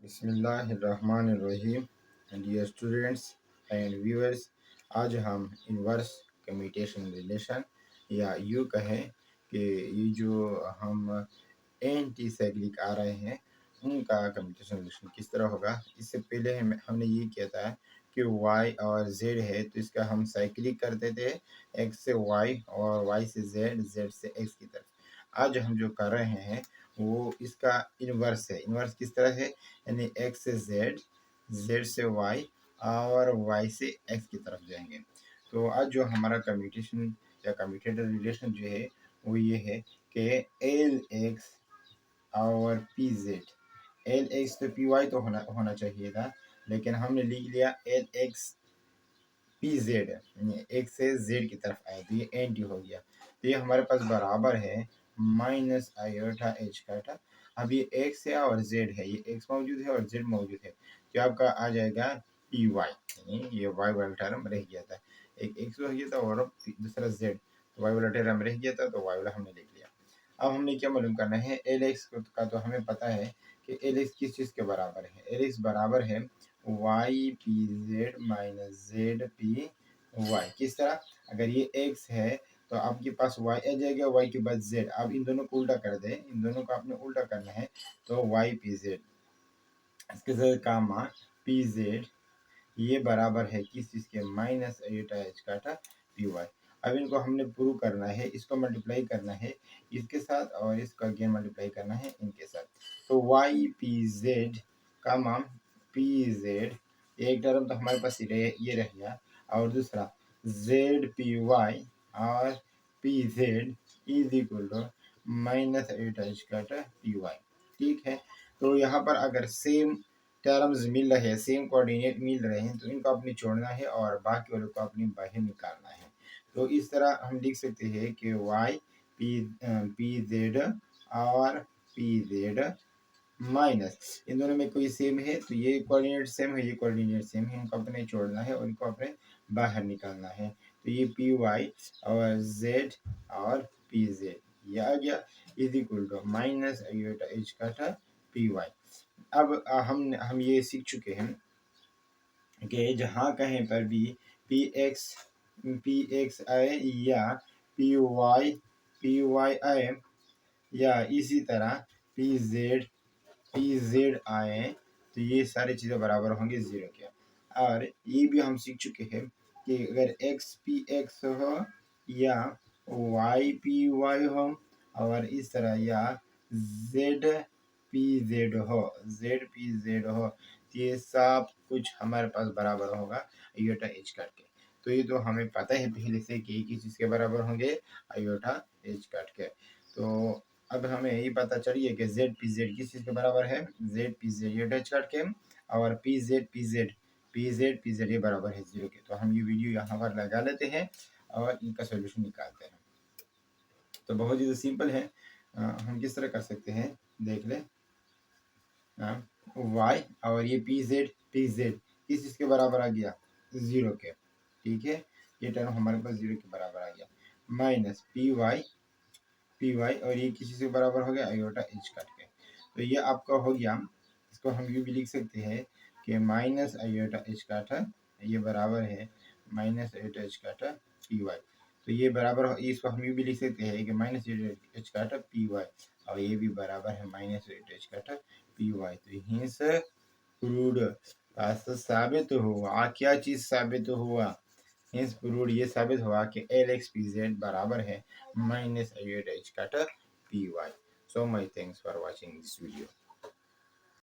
बिस्मिल्लाहिर्रहमानिर्रहीम dear students and viewers. आज हम इनवर्स कम्यूटेशन रिलेशन या यूँ कहें कि ये जो हम एंटी साइक्लिक आ रहे हैं उनका कम्यूटेशन रिलेशन किस तरह होगा। इससे पहले हमने ये किया था कि y और z है तो इसका हम साइक्लिक करते थे x से y और y से z, z से x की तरफ। आज हम जो कर रहे हैं वो इसका इन्वर्स है। इन्वर्स किस तरह है, यानी x से z, z से y और y से x की तरफ जाएंगे। तो आज जो हमारा कम्यूटेशन या कम्यूटेटर रिलेशन जो है वो ये है कि एल एक्स और पी जेड। एल एक्स तो पी वाई तो होना चाहिए था, लेकिन हमने लिख लिया L x P Z, x से जेड की तरफ आए तो ये एंटी हो गया। तो ये हमारे पास बराबर है माइनस आयोटा एच काटा। अब ये एक्स है और जेड है, ये एक्स मौजूद है और जेड मौजूद है, तो आपका आ जाएगा पी वाई, यानी ये वाई वाला टर्म रह गया था, एक एक्स हो गया था और दूसरा जेड, तो वाई वाला टर्म रह गया था तो वाई वाला हमने लिख लिया। अब हमने क्या मालूम करना है, एल एक्स का तो हमें पता है कि एल एक्स किस चीज़ के बराबर है। एल एक्स बराबर है Y P Z minus Z P Y. किस तरह, अगर ये एक्स है तो आपके पास y आ जाएगा, y के बाद z। अब इन दोनों को उल्टा कर दें, इन दोनों को आपने उल्टा करना है तो y पी जेड, इसके साथ काम पी जेड ये बराबर है किस चीज़ के, माइनस एटा एच काटा पी वाई। अब इनको हमने प्रूव करना है, इसको मल्टीप्लाई करना है इसके साथ और इसको अगेन मल्टीप्लाई करना है इनके साथ। तो वाई पी जेड का मान पी जेड, एक टर्म तो हमारे पास ये रह गया, और दूसरा जेड पी वाई और P Z is equal to minus eight H काटा पी वाई। ठीक है, तो यहाँ पर अगर सेम टर्म्स मिल रहे हैं, सेम कोऑर्डिनेट मिल रहे हैं, तो इनको अपने छोड़ना है और बाकी वालों को अपनी बाहर निकालना है। तो इस तरह हम लिख सकते हैं कि y पी जेड और पी जेड माइनस, इन दोनों में कोई सेम है तो ये कोऑर्डिनेट सेम है, ये कोऑर्डिनेट सेम है, इनको अपने छोड़ना है और इनको अपने बाहर निकालना है। तो ये पी वाई और जेड और पी जेड ये आ गया is equal to minus H काटा पी वाई। अब हम ये सीख चुके हैं कि जहाँ कहीं पर भी पी एक्स आए या पी वाई आए या इसी तरह पी जेड आए तो ये सारी चीज़ें बराबर होंगी ज़ीरो के। और ये भी हम सीख चुके हैं कि अगर एक्स पी एक्स हो या वाई पी वाई हो और इस तरह या जेड पी जेड हो, ये सब कुछ हमारे पास बराबर होगा आयोटा एच काट के। तो ये तो हमें पता है पहले से कि किस चीज़ के बराबर होंगे, आयोटा एच काट के। तो अब हमें ये पता चलिए कि जेड पी जेड किस चीज़ के बराबर है, जेड पी जेड ये टच काट के, और पी जेड ये बराबर है जीरो के। तो हम ये वीडियो यहाँ पर लगा लेते हैं और इनका सोल्यूशन निकालते हैं। तो बहुत ही सिंपल है, हम किस तरह कर सकते हैं देख लें। y और ये पी जेड किस चीज़ के बराबर आ गया, ज़ीरो के। ठीक है, ये टर्म हमारे पास ज़ीरो के बराबर आ गया, माइनस पी वाई और ये किसी से बराबर हो गया आयोटा एच काट के। तो ये आपका हो गया, इसको हम यूँ भी लिख सकते हैं कि माइनस आयोटा एच काटा ये बराबर है माइनस आयोटा एच काटा पी वाई। तो ये बराबर, इसको हम यूँ भी लिख सकते हैं कि माइनस एच काटा पी वाई और ये भी बराबर है माइनस एच काटा पी वाई। तो यहीं से प्रूव्ड साबित हुआ, क्या चीज़ साबित हुआ, हिंस प्रूव्ड ये साबित हुआ कि एल एक्स पी जेड बराबर है माइनस एच काटा P Y. So my thanks for watching this video.